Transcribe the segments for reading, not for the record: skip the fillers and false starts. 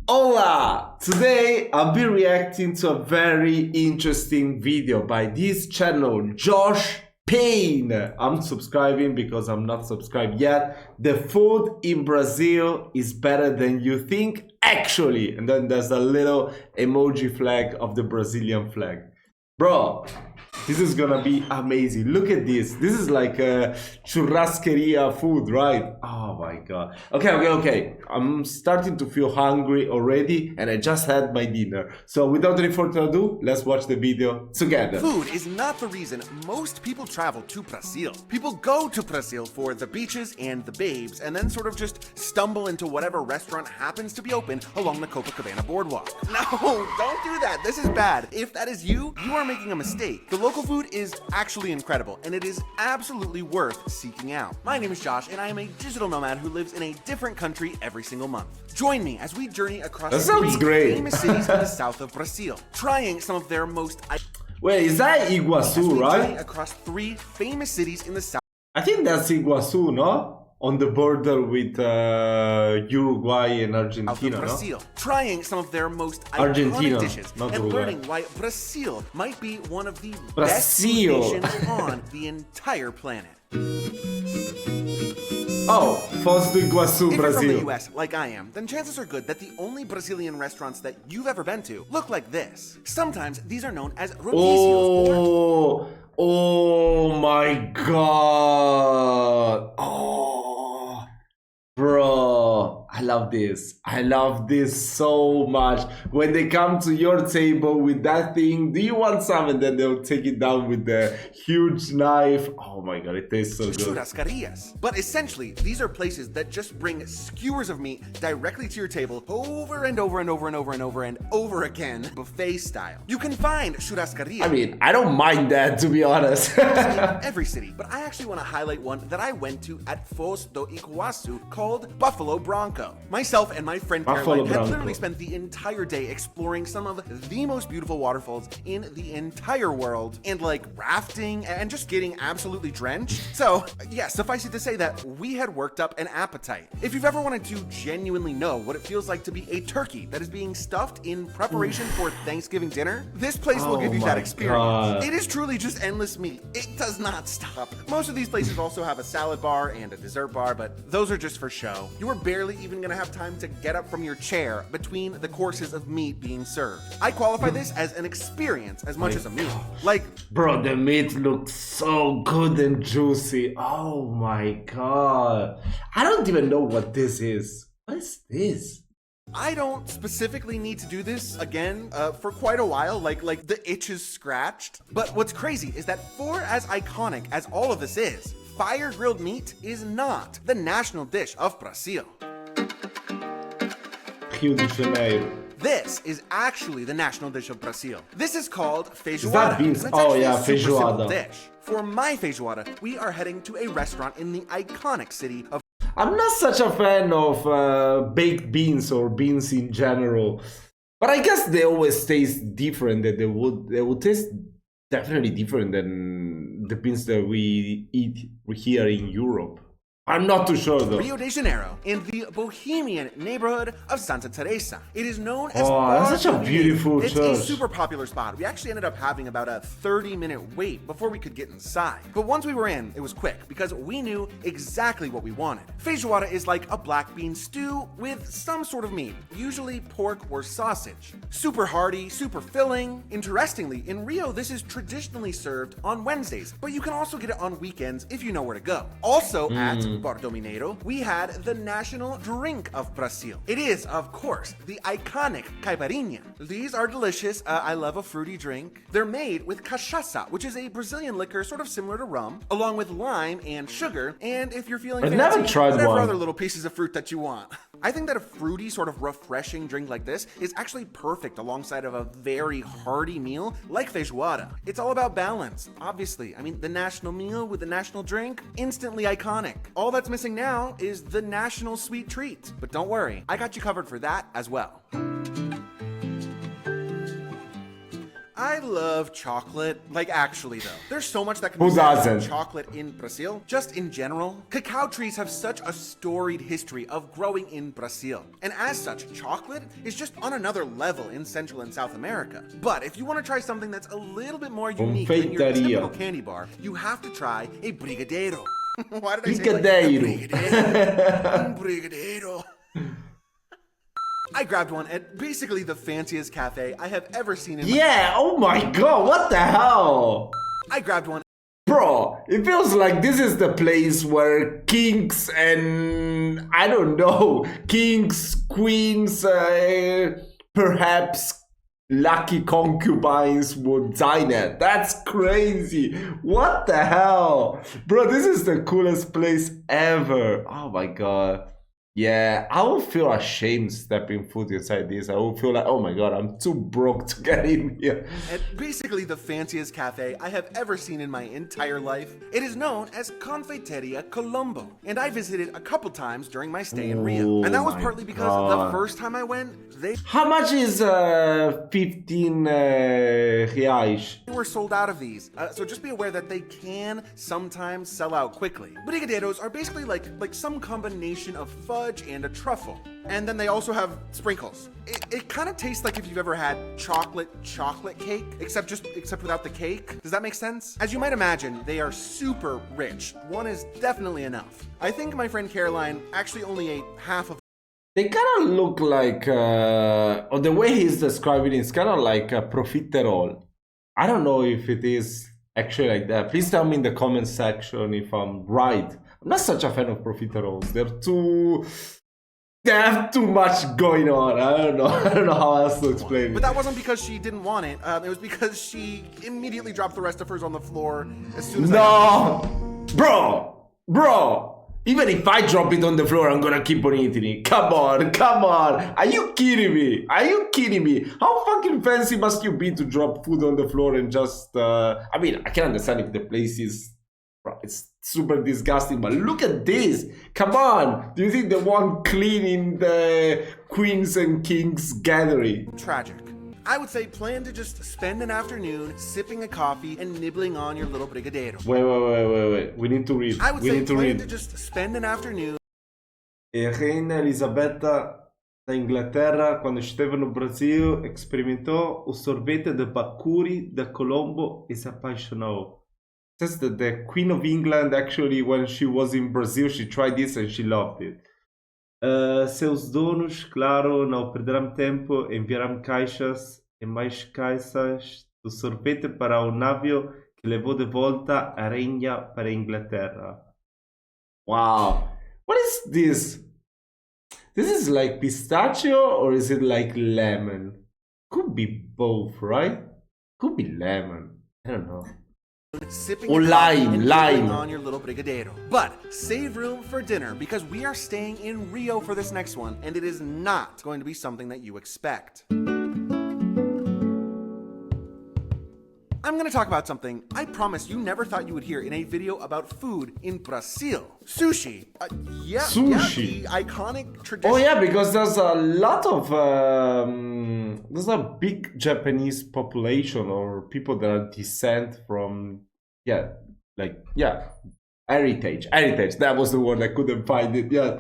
Hola! Today I'll be reacting to a very interesting video by this channel, Josh Payne. I'm subscribing because I'm not subscribed yet. The food in Brazil is better than you think, actually. And then there's a little emoji flag of the Brazilian flag. Bro, this is gonna be amazing. Look at this. This is like a churrascaria food, right? Oh my god. Okay. I'm starting to feel hungry already, and I just had my dinner. So without any further ado, let's watch the video together. Food is not the reason most people travel to Brazil. People go to Brazil for the beaches and the babes, and then sort of just stumble into whatever restaurant happens to be open along the Copacabana boardwalk. No, don't do that. This is bad. If that is you, you are making a mistake. The local food is actually incredible, and it is absolutely worth seeking out. My name is Josh, and I am a digital nomad who lives in a different country every single month. Join me as we journey across three famous cities in the south of Brazil, trying some of their most... Wait, is that Iguazu, right? Across three famous cities in the south. I think that's Iguazu, no? On the border with Uruguay and Argentina, Brazil, no? Trying some of their most iconic dishes and Uruguay. Learning why Brazil might be one of the best nations on the entire planet. Oh, Foz do Iguaçu, if Brazil. If you're from the US, like I am, then chances are good that the only Brazilian restaurants that you've ever been to look like this. Sometimes these are known as rodízios. Oh my god. Oh, bro, I love this. I love this so much. When they come to your table with that thing, do you want some? And then they'll take it down with the huge knife. Oh my god, it tastes so good. Churrascarias. But essentially, these are places that just bring skewers of meat directly to your table over and over and over and over and over and over again, buffet style. You can find churrascaria. I mean, I don't mind that, to be honest. in every city, but I actually want to highlight one that I went to at Foz do Iguaçu called Buffalo Bronco. Myself and my friend Caroline had literally spent the entire day exploring some of the most beautiful waterfalls in the entire world and like rafting and just getting absolutely drenched. So yeah, suffice it to say that we had worked up an appetite. If you've ever wanted to genuinely know what it feels like to be a turkey that is being stuffed in preparation for Thanksgiving dinner, this place will give you that experience. God. It is truly just endless meat. It does not stop. Most of these places also have a salad bar and a dessert bar, but those are just for show. You are barely even gonna have time to get up from your chair between the courses of meat being served. I qualify this as an experience as much as a meal. Like, bro, the meat looks so good and juicy. Oh my god. I don't even know what this is. What is this? I don't specifically need to do this again for quite a while, like the itch is scratched. But what's crazy is that for as iconic as all of this is, fire grilled meat is not the national dish of Brazil. Rio de Janeiro. This is actually the national dish of Brazil. This is called feijoada. Is that beans? Oh yeah, feijoada. Dish. For my feijoada, we are heading to a restaurant in the iconic city of... I'm not such a fan of baked beans or beans in general, but I guess they always taste different. That they would taste definitely different than the beans that we eat here in Europe. I'm not too sure though. Rio de Janeiro, in the bohemian neighborhood of Santa Teresa. It is known as... Oh, that's such a beautiful church. It's a super popular spot. We actually ended up having about a 30-minute wait before we could get inside. But once we were in, it was quick because we knew exactly what we wanted. Feijoada is like a black bean stew with some sort of meat, usually pork or sausage. Super hearty, super filling. Interestingly, in Rio, this is traditionally served on Wednesdays, but you can also get it on weekends if you know where to go. Also at Bordo Mineiro, we had the national drink of Brazil. It is, of course, the iconic caipirinha. These are delicious. I love a fruity drink. They're made with cachaça, which is a Brazilian liquor sort of similar to rum, along with lime and sugar. And if you're feeling fancy, whatever other little pieces of fruit that you want. I think that a fruity, sort of refreshing drink like this is actually perfect alongside of a very hearty meal like feijoada. It's all about balance, obviously. I mean, the national meal with the national drink, instantly iconic. All that's missing now is the national sweet treat. But don't worry, I got you covered for that as well. I love chocolate. Like, actually, though. There's so much that can Who be said doesn't? about chocolate in Brazil. Just in general, cacao trees have such a storied history of growing in Brazil. And as such, chocolate is just on another level in Central and South America. But if you want to try something that's a little bit more unique than your Confeitaria. typical candy bar, you have to try a Brigadeiro. Why did I say Brigadeiro. like Brigadeiro? I grabbed one at basically the fanciest cafe I have ever seen in my Yeah, oh my god, what the hell? I grabbed one. Bro, it feels like this is the place where kings and, I don't know, kings, queens, perhaps lucky concubines would dine at. That's crazy. What the hell? Bro, this is the coolest place ever. Oh my god. Yeah, I would feel ashamed stepping foot inside this. I would feel like, oh my god, I'm too broke to get in here. At basically the fanciest cafe I have ever seen in my entire life. It is known as Confeiteria Colombo, and I visited a couple times during my stay in Rio. And that was my partly because God. the first time I went, they How much is 15 reais? were sold out of these. So just be aware that they can sometimes sell out quickly. Brigadeiros are basically like some combination of fudge and a truffle. And then they also have sprinkles. It kind of tastes like if you've ever had chocolate cake, except without the cake. Does that make sense? As you might imagine, they are super rich. One is definitely enough. I think my friend Caroline actually only ate half of. They kind of look like, or the way he's describing it, it's kind of like a profiterole. I don't know if it is actually like that. Please tell me in the comment section if I'm right. I'm not such a fan of profiteroles. They have too much going on. I don't know. I don't know how else to explain But it. that wasn't because she didn't want it. It was because she immediately dropped the rest of hers on the floor as soon as No, bro. Even if I drop it on the floor, I'm gonna keep on eating it. Come on. Are you kidding me? How fucking fancy must you be to drop food on the floor and just? I mean, I can understand if the place is, it's super disgusting, but look at this. Come on. Do you think they want cleaning the queens and kings gathering? Tragic. I would say plan to just spend an afternoon sipping a coffee and nibbling on your little brigadeiro. Wait. We need to read. I would We say need to plan read. to just spend an afternoon. E Reina Elisabetta da Inglaterra, quando esteve no Brasil, experimentou o sorvete de bacuri da Colombo e se apaixonou. Says that the Queen of England, actually, when she was in Brazil, she tried this and she loved it. Seus donos, claro, não perderão tempo, enviarão caixas e mais caixas do sorvete para o navio que levou de volta a rainha para a Inglaterra. Wow. What is this? This is like pistachio or is it like lemon? Could be both, right? Could be lemon. I don't know. Sipping Or a coffee lime, and lime. nibbling on your little brigadeiro. But save room for dinner because we are staying in Rio for this next one, and it is not going to be something that you expect. I'm going to talk about something I promise you never thought you would hear in a video about food in Brazil. Sushi. Sushi. The iconic tradition. Oh yeah, because there's a lot of there's a big Japanese population or people that are descent from heritage. That was the word I couldn't find it. Yeah,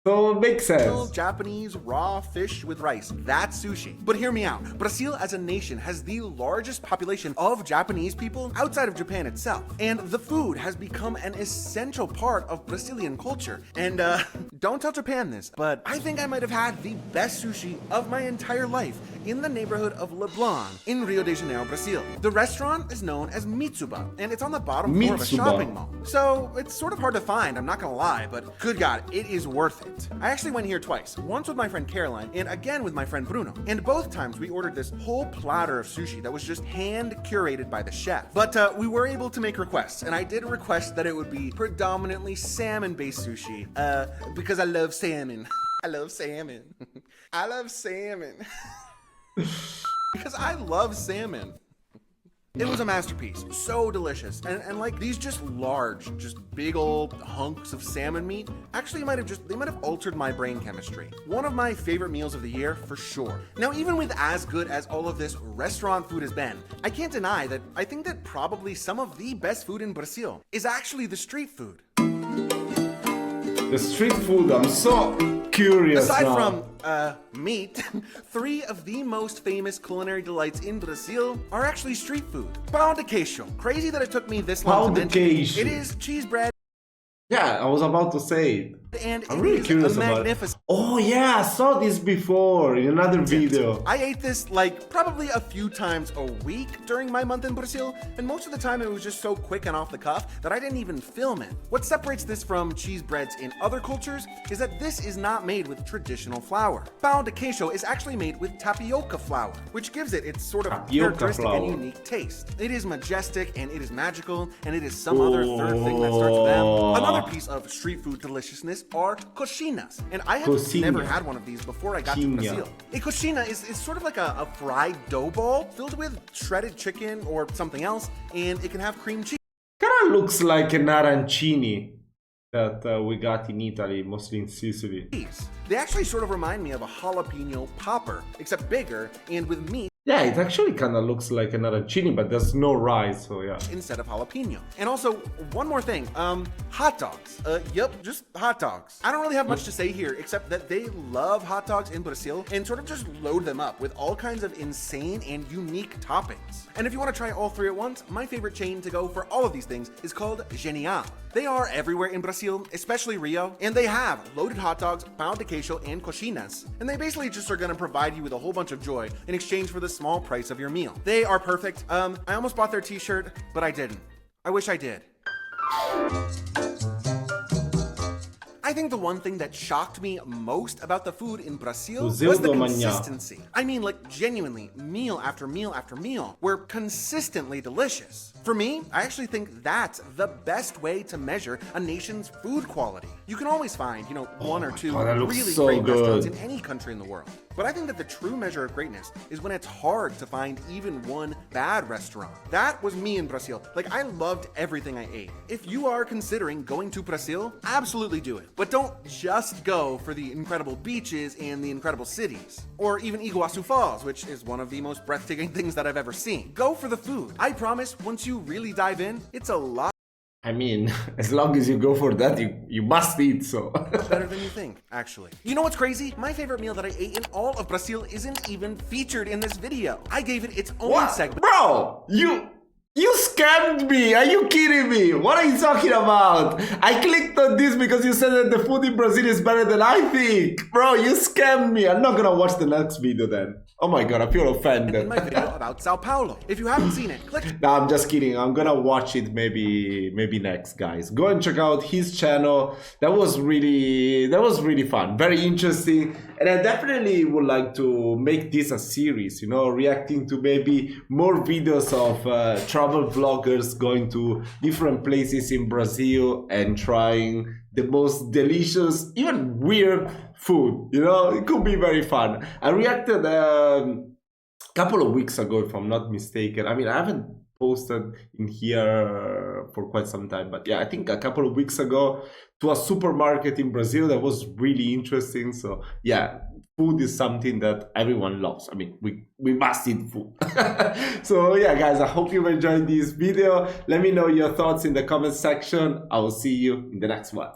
so it makes sense. Japanese raw fish with rice. That's sushi. But hear me out. Brazil as a nation has the largest population of Japanese people outside of Japan itself. And the food has become an essential part of Brazilian culture. And don't tell Japan this, but I think I might have had the best sushi of my entire life in the neighborhood of Leblon in Rio de Janeiro, Brazil. The restaurant is known as Mitsuba, and it's on the bottom floor of a Mitsuba. shopping mall. So it's sort of hard to find, I'm not gonna lie, but good God, it is worth it. I actually went here twice, once with my friend Caroline, and again with my friend Bruno. And both times we ordered this whole platter of sushi that was just hand curated by the chef. But we were able to make requests, and I did request that it would be predominantly salmon-based sushi, because I love salmon. I love salmon. I love salmon. Because I love salmon. It was a masterpiece, so delicious, and like these just large, just big old hunks of salmon meat actually might have altered my brain chemistry. One of my favorite meals of the year, for sure. Now, even with as good as all of this restaurant food has been, I can't deny that I think that probably some of the best food in Brazil is actually the street food. The street food, I'm so curious Aside now. from, meat, 3 of the most famous culinary delights in Brazil are actually street food. Pão de queijo. Crazy that it took me this long Pão to de mention. queijo. It is cheese bread. Yeah, I was about to say it. And I'm it really is curious about it. magnificent. Oh yeah, I saw this before in another video. I ate this like probably a few times a week during my month in Brazil, and most of the time it was just so quick and off the cuff that I didn't even film it. What separates this from cheese breads in other cultures is that this is not made with traditional flour. Pão de queijo is actually made with tapioca flour, which gives it its sort of Tapioca characteristic flour. and unique taste. It is majestic and it is magical, and it is some other third thing that starts with M. Another piece of street food deliciousness are coxinas, and I have Coxinha. never had one of these before I got to Coxinha. Brazil. A coxina is sort of like a fried dough ball filled with shredded chicken or something else, and it can have cream cheese. Kinda looks like an arancini that we got in Italy, mostly in Sicily. They actually sort of remind me of a jalapeno popper, except bigger and with meat Yeah, it actually kind of looks like an arancini, but there's no rice, so yeah. instead of jalapeno. And also, one more thing, hot dogs. Yep, just hot dogs. I don't really have much to say here, except that they love hot dogs in Brazil and sort of just load them up with all kinds of insane and unique toppings. And if you want to try all 3 at once, my favorite chain to go for all of these things is called Genial. They are everywhere in Brazil, especially Rio, and they have loaded hot dogs, pão de queijo, and coxinas. And they basically just are gonna provide you with a whole bunch of joy in exchange for the small price of your meal. They are perfect. I almost bought their t-shirt, but I didn't. I wish I did. I think the one thing that shocked me most about the food in Brazil was the consistency. I mean, like, genuinely, meal after meal after meal were consistently delicious. For me, I actually think that's the best way to measure a nation's food quality. You can always find, you know, 1 or 2 God, that looks really so great restaurants good. in any country in the world. But I think that the true measure of greatness is when it's hard to find even one bad restaurant. That was me in Brazil. Like, I loved everything I ate. If you are considering going to Brazil, absolutely do it. But don't just go for the incredible beaches and the incredible cities. Or even Iguazu Falls, which is one of the most breathtaking things that I've ever seen. Go for the food. I promise, once you really dive in, it's a lot I mean, as long as you go for that, you must eat, so. better than you think, actually. You know what's crazy? My favorite meal that I ate in all of Brazil isn't even featured in this video. I gave it its own What? segment. Bro, you scammed me! Are you kidding me? What are you talking about? I clicked on this because you said that the food in Brazil is better than I think. Bro, you scammed me. I'm not gonna watch the next video then. Oh my god, I feel In offended. my video about Sao Paulo. If you haven't seen it, click. No, I'm just kidding. I'm gonna watch it maybe next, guys. Go and check out his channel. That was really fun, very interesting, and I definitely would like to make this a series. You know, reacting to maybe more videos of travel vloggers going to different places in Brazil and trying the most delicious, even weird food. You know, it could be very fun. I reacted couple of weeks ago, if I'm not mistaken. I mean, I haven't posted in here for quite some time, but yeah, I think a couple of weeks ago to a supermarket in Brazil that was really interesting. So yeah, food is something that everyone loves. I mean, we must eat food. So yeah, guys, I hope you enjoyed this video. Let me know your thoughts in the comment section. I will see you in the next one.